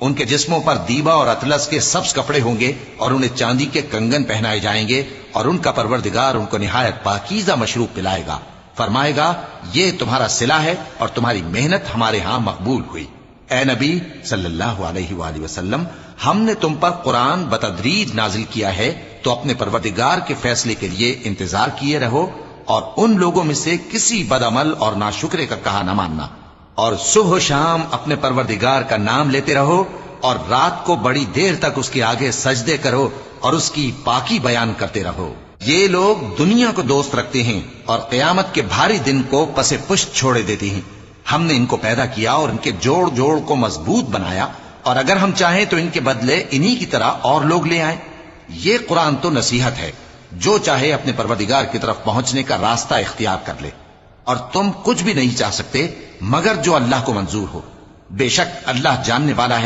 ان کے جسموں پر دیبا اور اطلس کے سبز کپڑے ہوں گے اور انہیں چاندی کے کنگن پہنائے جائیں گے، اور ان کا پروردگار ان کو نہایت پاکیزہ مشروب پلائے گا، فرمائے گا یہ تمہارا صلہ ہے اور تمہاری محنت ہمارے ہاں مقبول ہوئی۔ اے نبی صلی اللہ علیہ وآلہ وسلم، ہم نے تم پر قرآن بتدریج نازل کیا ہے، تو اپنے پروردگار کے فیصلے کے لیے انتظار کیے رہو، اور ان لوگوں میں سے کسی بدعمل اور ناشکرے کا کہا نہ ماننا، اور صبح و شام اپنے پروردگار کا نام لیتے رہو، اور رات کو بڑی دیر تک اس کے آگے سجدے کرو اور اس کی پاکی بیان کرتے رہو۔ یہ لوگ دنیا کو دوست رکھتے ہیں اور قیامت کے بھاری دن کو پس پشت چھوڑے دیتے ہیں۔ ہم نے ان کو پیدا کیا اور ان کے جوڑ جوڑ کو مضبوط بنایا، اور اگر ہم چاہیں تو ان کے بدلے انہی کی طرح اور لوگ لے آئیں۔ یہ قرآن تو نصیحت ہے، جو چاہے اپنے پروردگار کی طرف پہنچنے کا راستہ اختیار کر لے، اور تم کچھ بھی نہیں چاہ سکتے مگر جو اللہ کو منظور ہو۔ بے شک اللہ جاننے والا ہے